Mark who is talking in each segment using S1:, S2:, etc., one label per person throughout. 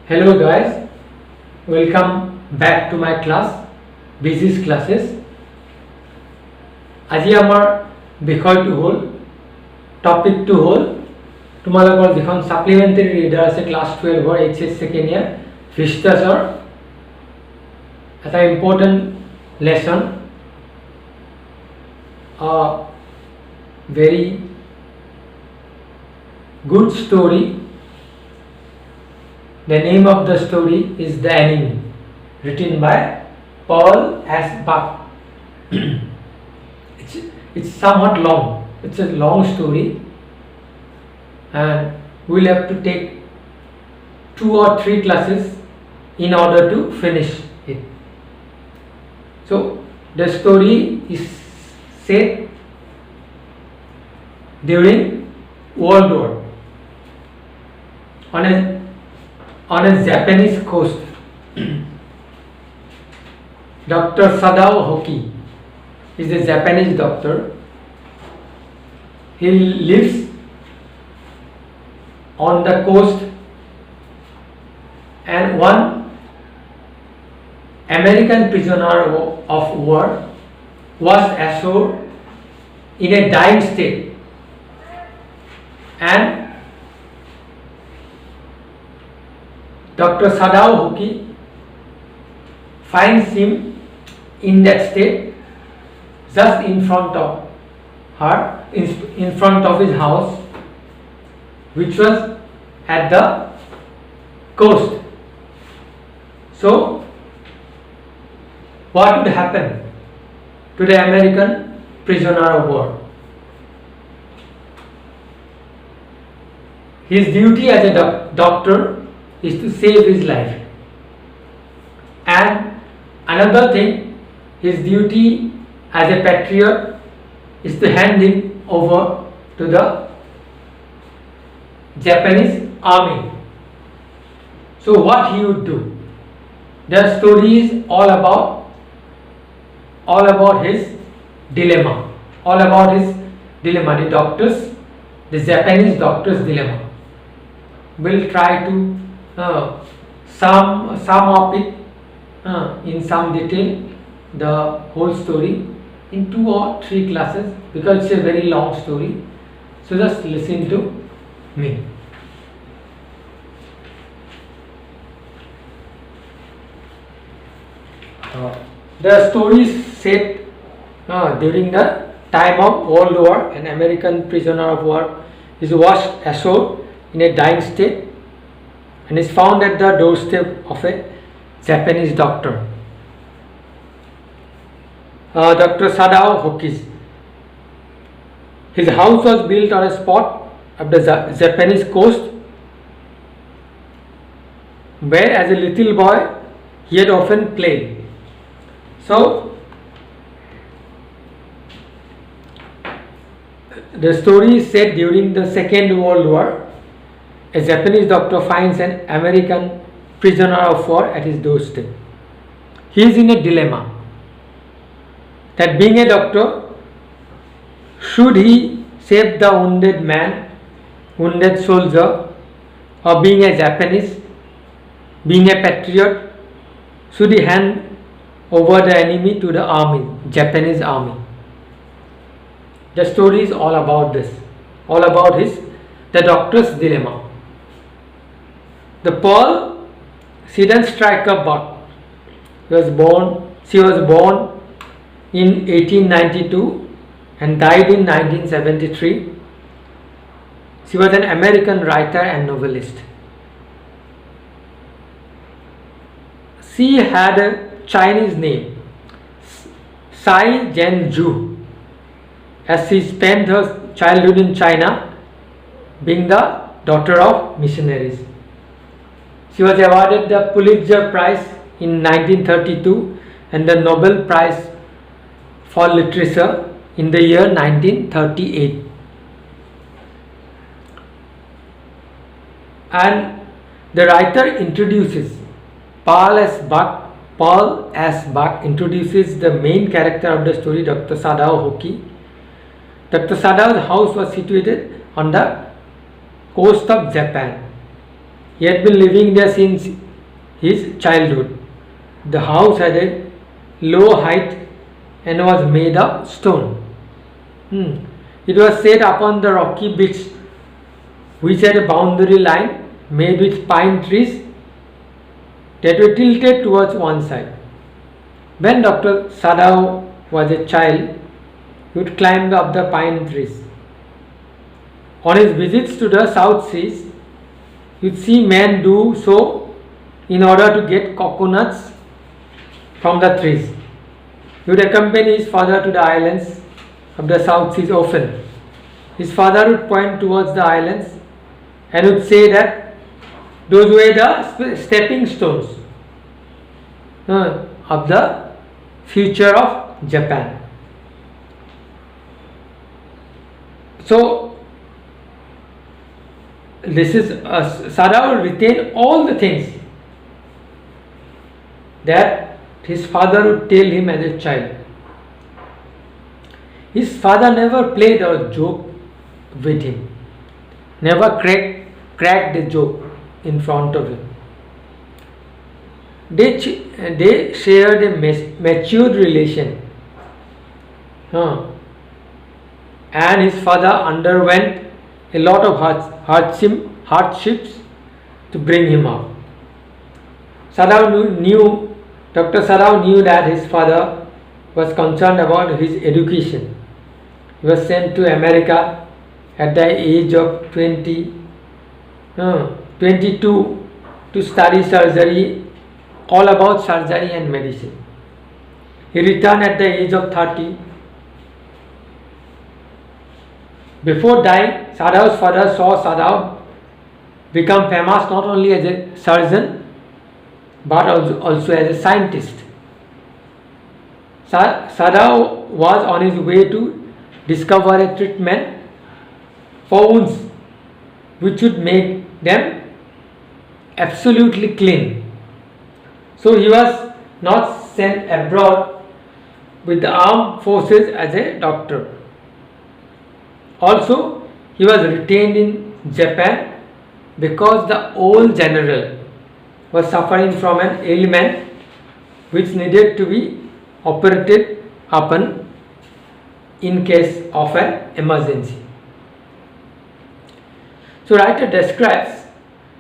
S1: Hello guys, welcome back to my class, VISTAS classes. আজি আমাৰ বিষয়টো হ'ল টপিকটো হ'ল তোমালোকৰ যিখন সাপ্লিমেন্টাৰী ৰিডাৰ আছে ক্লাছ 12 ৰ এইচএস সেকেন্ড ইয়াৰ ভিস্টাছৰ এটা important lesson a very good story. The name of the story is The Enemy, written by Paul S. Buck. It's somewhat long. It's a long story, and we'll have to take 2 or 3 classes in order to finish it. So the story is set during World War on a Japanese coast. Dr. Sadao Hoki is a Japanese doctor. He lives on the coast, and one American prisoner of war was ashore in a dying state, and Dr. Sadao Hoki finds him in that state just in front of her, in front of his house, which was at the coast. So what would happen to the American prisoner of war? His duty as a doctor is to save his life, and another thing, his duty as a patriot is to hand him over to the Japanese army. So what he would do? The story is all about his dilemma, the Japanese doctor's dilemma. We'll try to sum up it in some detail, the whole story, in 2 or 3 classes, because it's a very long story. So just listen to me. The story is set during the time of World War. An American prisoner of war is washed ashore in a dying state and is found at the doorstep of a Japanese doctor, Dr. Sadao Hoki. His house was built on a spot of the Japanese coast where as a little boy he had often played. So the story is set during the Second World War. A Japanese doctor finds an American prisoner of war at his doorstep. He is in a dilemma that being a doctor, should he save the wounded soldier, or being a Japanese, being a patriot, should he hand over the enemy to the army, Japanese army? The story is all about this, the doctor's dilemma. The Pearl, she then struck a buck. She was born in 1892 and died in 1973. She was an American writer and novelist. She had a Chinese name, Tsai Zhenju, as she spent her childhood in China, being the daughter of missionaries. She was awarded the Pulitzer Prize in 1932 and the Nobel Prize for Literature in the year 1938. And the writer introduces Paul S. Buck introduces the main character of the story, Dr. Sadao Hoki. Dr. Sadao's house was situated on the coast of Japan. He had been living there since his childhood. The house had a low height and was made of stone. It was set upon the rocky beach, which had a boundary line made with pine trees that were tilted towards one side. When Dr. Sadao was a child, he would climb up the pine trees. On his visits to the South Seas, he would see men do so in order to get coconuts from the trees. He would accompany his father to the islands of the South Seas often. His father would point towards the islands and would say that those were the stepping stones of the future of Japan. So, this is Sadao retained all the things that his father would tell him as a child. His father never played a joke with him, never cracked a joke in front of him. They shared a matured relation, and his father underwent a lot of hardships to bring him up. Dr. Sadao knew that his father was concerned about his education. He was sent to America at the age of 22 to study surgery, all about surgery and medicine. He returned at the age of 30. Before dying, Sadao's father saw Sadao become famous not only as a surgeon but also as a scientist. Sadao was on his way to discover a treatment for wounds which would make them absolutely clean. So he was not sent abroad with the armed forces as a doctor. Also, he was retained in Japan because the old general was suffering from an ailment which needed to be operated upon in case of an emergency. So writer describes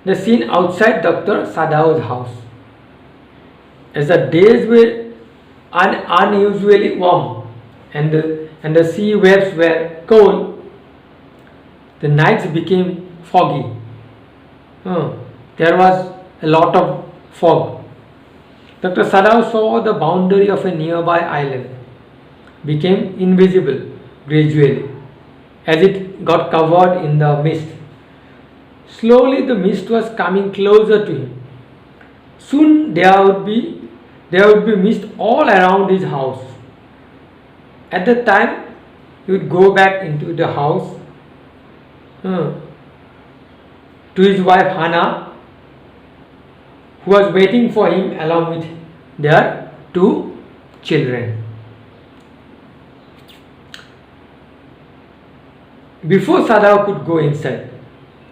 S1: the scene outside Dr. Sadao's house. As the days were unusually warm and the sea waves were cold, the nights became foggy. There was a lot of fog. Dr. Sadao saw the boundary of a nearby island became invisible gradually as it got covered in the mist. Slowly the mist was coming closer to him. Soon there would be mist all around his house. At the time he would go back into the house to his wife Hana, who was waiting for him along with their 2 children. Before Sadao could go inside,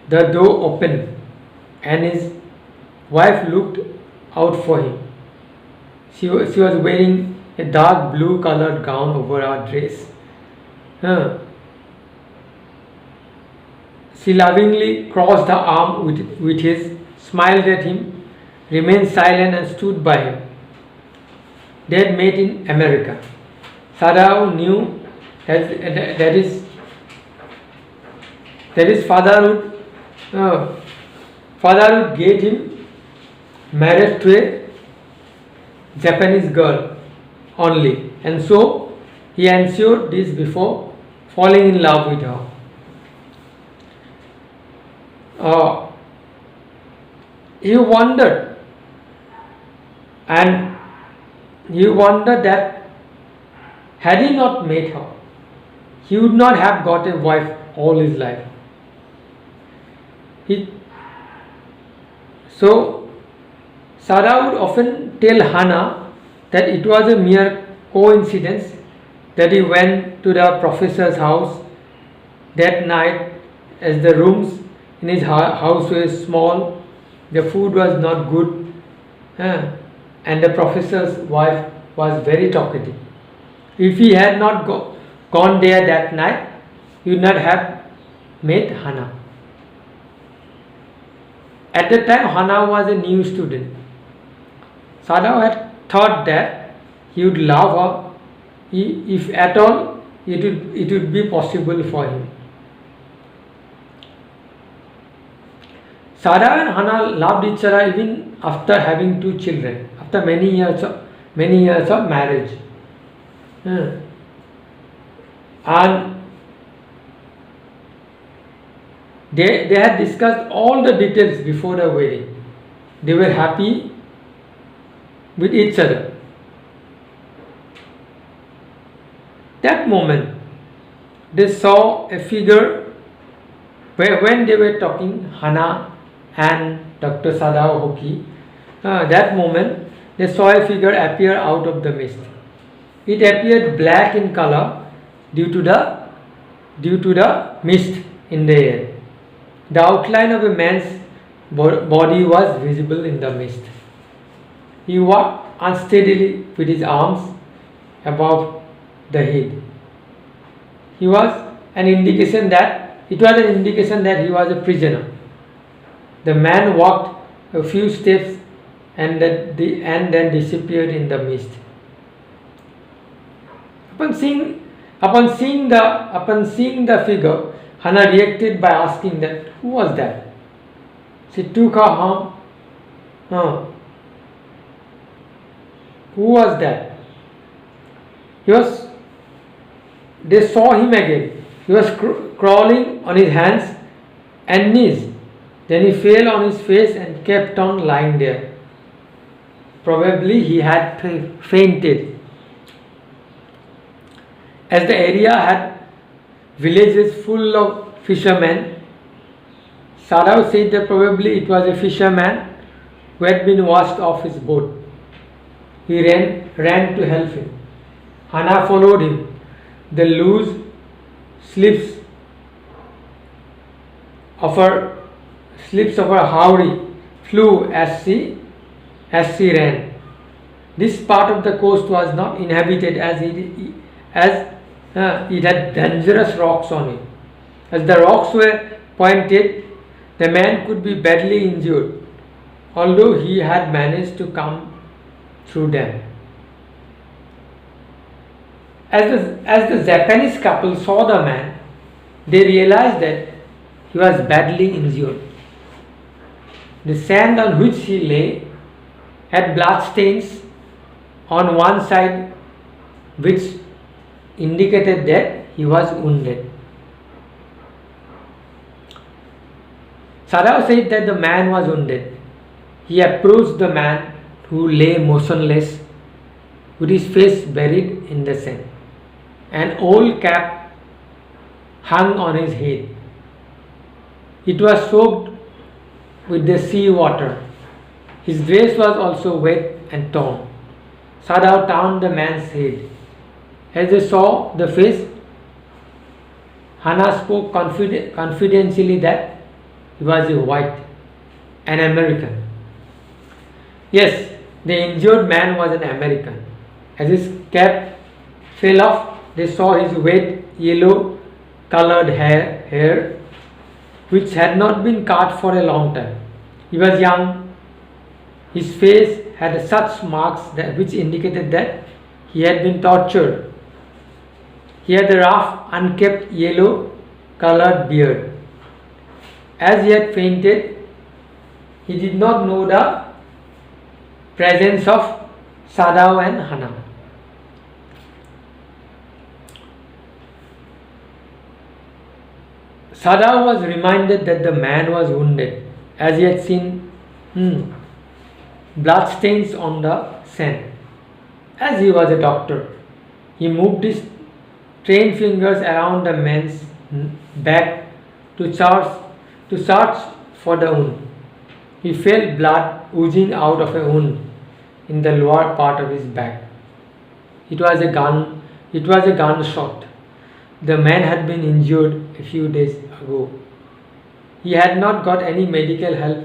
S1: the door opened and his wife looked out for him. She was wearing a dark blue colored gown over her dress. She lovingly crossed her arm with his, smiled at him, remained silent and stood by him. They had met in America. Sadao knew that his father would get him married to a Japanese girl only, and so he ensured this before falling in love with her. He wondered that had he not met her, he would not have got a wife all his life. So Sadao would often tell Hana that it was a mere coincidence that he went to the professor's house that night, as the rooms in his house were small The food was not good, and the professor's wife was very talkative. If he had not gone there that night, he would not have met Hannah. At the time, Hannah was a new student. Sadao had thought that he would love her if at all it would be possible for him. Sadao and Hannah loved each other even after having 2 children, after many years of marriage. And they had discussed all the details before the wedding. They were happy with each other. That moment, they saw a figure when they were talking, Hannah and Dr. Sadao Hoki. That moment, they saw a figure appear out of the mist. It appeared black in color due to the mist in the air. The outline of a man's body was visible in the mist. He walked unsteadily with his arms above the head. It was an indication that he was a prisoner. The man walked a few steps and then disappeared in the mist. Upon seeing the figure, Hannah reacted by asking that who was that? She took her arm. Who was that? They saw him again. He was crawling on his hands and knees. Then he fell on his face and kept on lying there. Probably he had fainted. As the area had villages full of fishermen, Sadao said that probably it was a fisherman who had been washed off his boat. He ran to help him. Hannah followed him. The loose slips of her howdah flew as she ran. This part of the coast was not inhabited as it had dangerous rocks on it. As the rocks were pointed, the man could be badly injured, although he had managed to come through them. As the Japanese couple saw the man, they realized that he was badly injured. The sand on which he lay had bloodstains on one side, which indicated that he was wounded. Sadao said that the man was wounded. He approached the man who lay motionless with his face buried in the sand. An old cap hung on his head. It was soaked with the sea water. His dress was also wet and torn. Sadao turned the man's head. As they saw the face, Hannah spoke confidentially that he was a white, an American. Yes, the injured man was an American. As his cap fell off, they saw his wet, yellow colored hair, which had not been cut for a long time. He was young. His face had such marks which indicated that he had been tortured. He had a rough, unkempt, yellow colored beard. As he had fainted, he did not know the presence of Sadao and Hannah. Sadao was reminded that the man was wounded, as he had seen bloodstains on the sand. As he was a doctor, he moved his trained fingers around the man's back to search for the wound. He felt blood oozing out of a wound in the lower part of his back. It was a gunshot. The man had been injured a few days ago. He had not got any medical help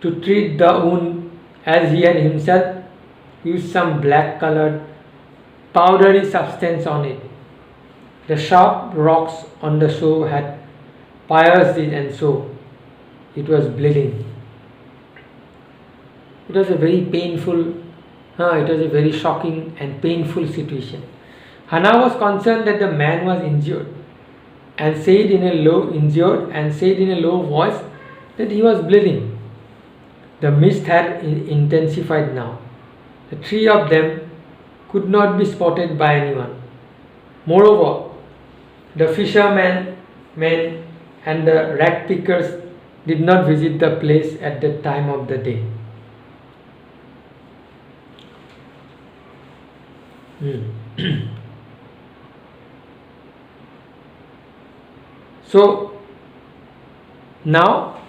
S1: to treat the wound, as he had himself used some black colored powdery substance on it. The sharp rocks on the shore had pierced it, and so it was bleeding. It was a very shocking and painful situation. Hannah was concerned that the man was injured and said in a low voice that he was bleeding. The mist had intensified now. The three of them could not be spotted by anyone. Moreover, the fishermen, men, and the rag pickers did not visit the place at that time of the day. So now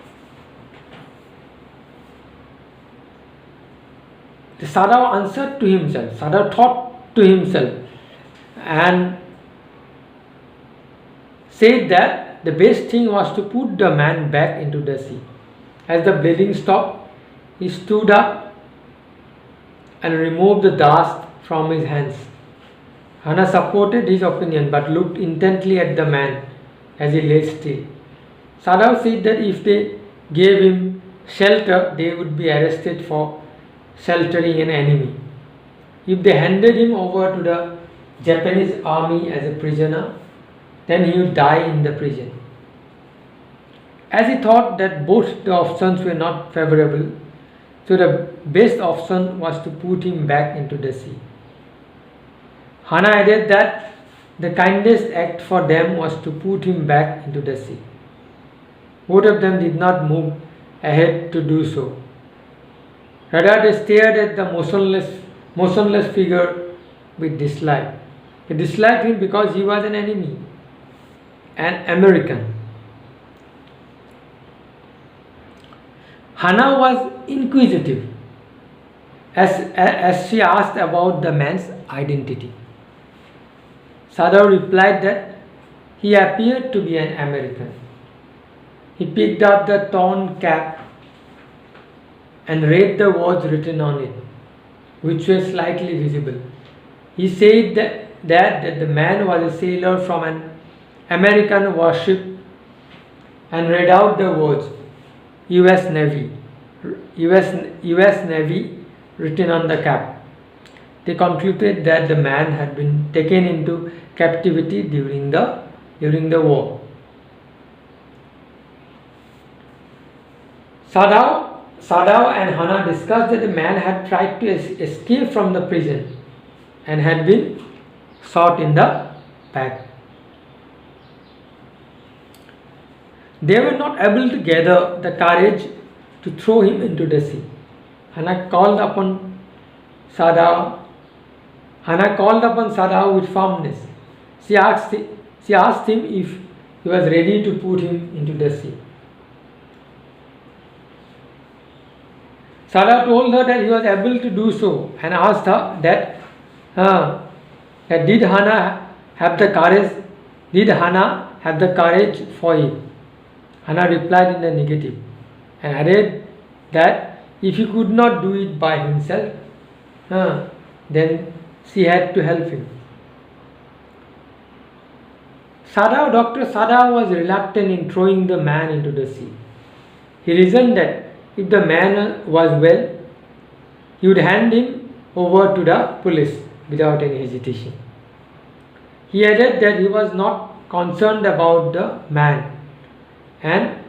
S1: the Sadao answered to himself, Sadao thought to himself and said that the best thing was to put the man back into the sea. As the bleeding stopped, he stood up and removed the dust from his hands. Hannah supported his opinion but looked intently at the man as he lay still. Sadao said that if they gave him shelter, they would be arrested for sheltering an enemy. If they handed him over to the Japanese army as a prisoner, then he would die in the prison. As he thought that both the options were not favorable, so the best option was to put him back into the sea. Hannah added that the kindest act for them was to put him back into the sea. Both of them did not move ahead to do so. Rather, they stared at the motionless figure with dislike. They disliked him because he was an enemy, an American. Hannah was inquisitive as she asked about the man's identity. Sadao replied that he appeared to be an American. He picked up the torn cap and read the words written on it, which were slightly visible. He said that the man was a sailor from an American warship and read out the words US Navy written on the cap. They concluded that the man had been taken into captivity during the war. Sadao and Hannah discussed that the man had tried to escape from the prison and had been shot in the back. They were not able to gather the courage to throw him into the sea. Hannah called upon Sadao with firmness. She asked him if he was ready to put him into the sea. Sadao told her that he was able to do so and asked her that did Hannah have the courage for it. Hannah replied in the negative and added that if he could not do it by himself, then she had to help him. Dr. Sadao was reluctant in throwing the man into the sea. He reasoned that if the man was well, he would hand him over to the police without any hesitation. He added that he was not concerned about the man and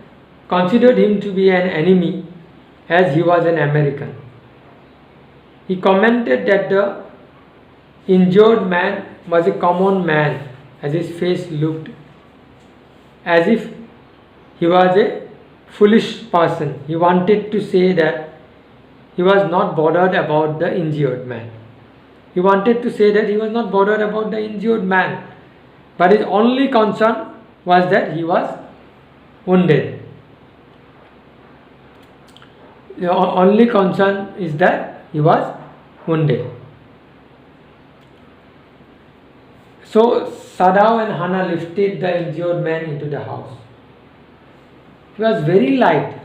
S1: considered him to be an enemy as he was an American. He commented that the injured man was a common man, as his face looked as if he was a foolish person. He wanted to say that he was not bothered about the injured man. But his only concern was that he was wounded. The only concern is that he was wounded. So Sadao and Hannah lifted the injured man into the house. He was very light.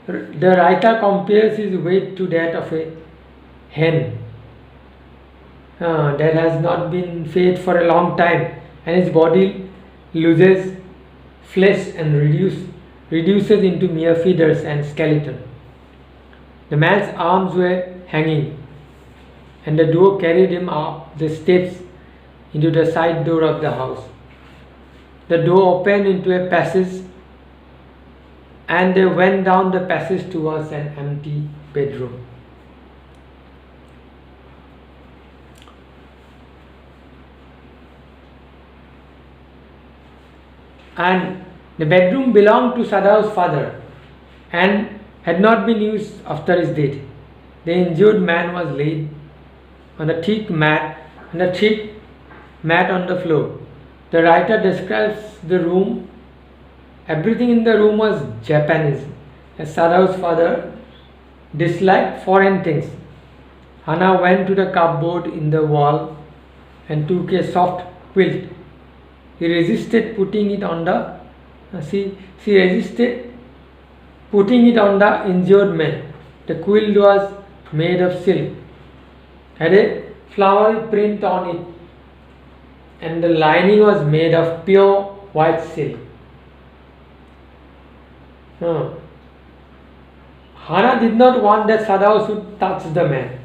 S1: The writer compares his weight to that of a hen that has not been fed for a long time, and his body loses flesh and reduces into mere feathers and skeleton. The man's arms were hanging, and the dwarf carried him up the steps into the side door of the house. The door opened into a passage, and they went down the passage towards an empty bedroom. And the bedroom belonged to Sadao's father and had not been used after his death. The injured man was laid on a thick mat on the floor. The writer describes the room. Everything in the room was Japanese, as Sadao's father disliked foreign things. Hana went to the cupboard in the wall and took a soft quilt. He resisted putting it on the injured man. The quilt was made of silk, had a flowery print on it, and the lining was made of pure white silk. Hana did not want that Sadao should touch the man.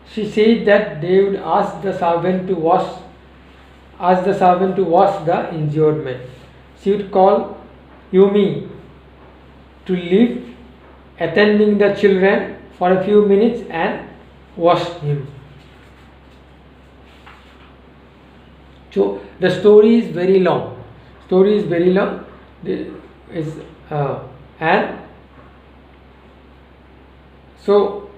S1: She said that they would ask the servant to wash the injured man. She would call Yumi to leave attending the children for a few minutes and wash him. So the story is very long. And so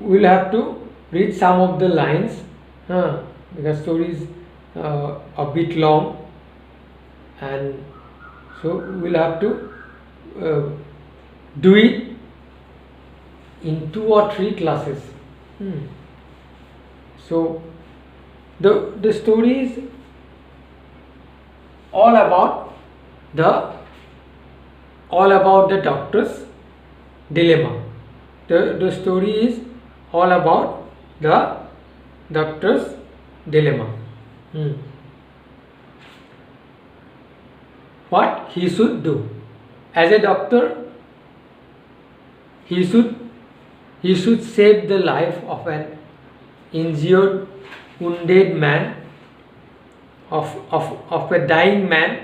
S1: we'll have to read some of the lines because story is a bit long, and so we'll have to do it in 2 or 3 classes. So the story is all about the doctor's dilemma. The story is all about the doctor's dilemma. What he should do as a doctor, he should save the life of an injured, wounded man, of a dying man,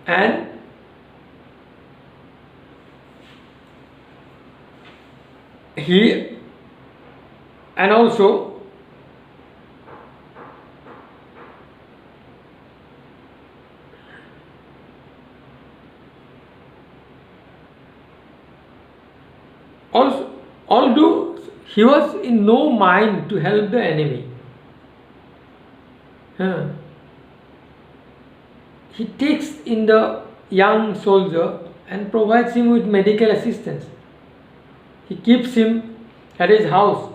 S1: and also although he was in no mind to help the enemy, he takes in the young soldier and provides him with medical assistance. He keeps him at his house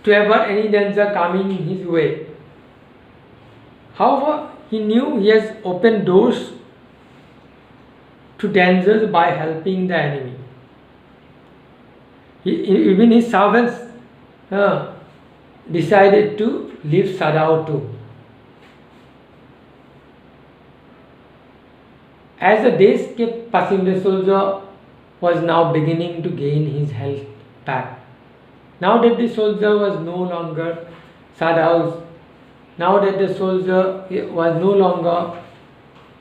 S1: to avert any danger coming his way. However, he knew he has opened doors to dangers by helping the enemy. Even his servants decided to leave Sadao too. As the days kept passing, the soldier was now beginning to gain his health back. Now that the soldier was no longer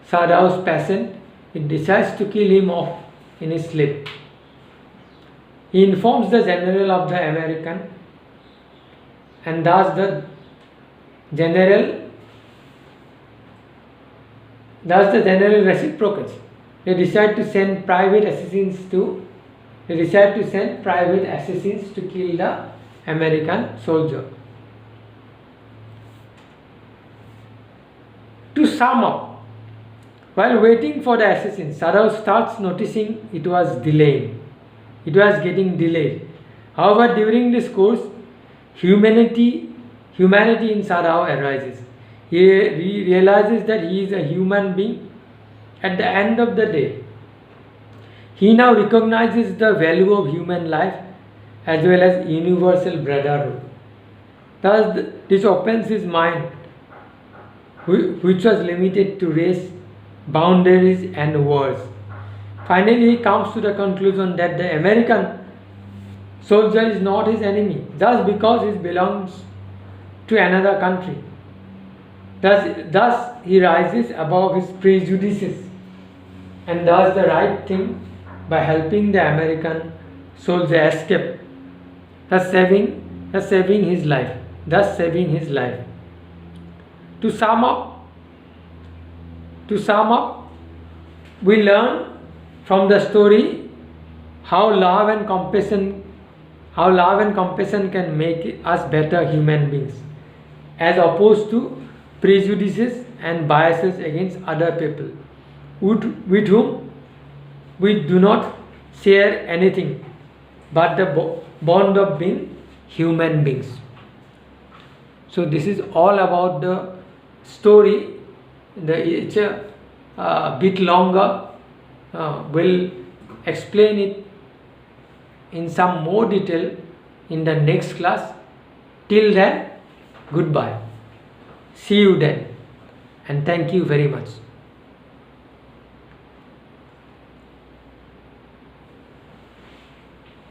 S1: Sadao's patient, he decides to kill him off in his sleep. He informs the general of the American, and thus the general reciprocates. They decide to send private assassins to kill the American soldier. To sum up, while waiting for the assassin, Sadao starts noticing it was delaying. It was getting delayed. However, during this course, humanity in Sadao arises. He realizes that he is a human being at the end of the day. He now recognizes the value of human life as well as universal brotherhood. Thus, this opens his mind, which was limited to race, boundaries, and wars. Finally, he comes to the conclusion that the American soldier is not his enemy just because he belongs to another country. Thus, he rises above his prejudices and does the right thing by helping the American soldier escape, thus saving his life. To sum up, we learn from the story how love and compassion can make us better human beings, as opposed to prejudices and biases against other people with whom we do not share anything but the bond of being human beings. So this is all about the story. It's a bit longer. We'll explain it in some more detail in the next class. Till then, goodbye. See you then, and thank you very much.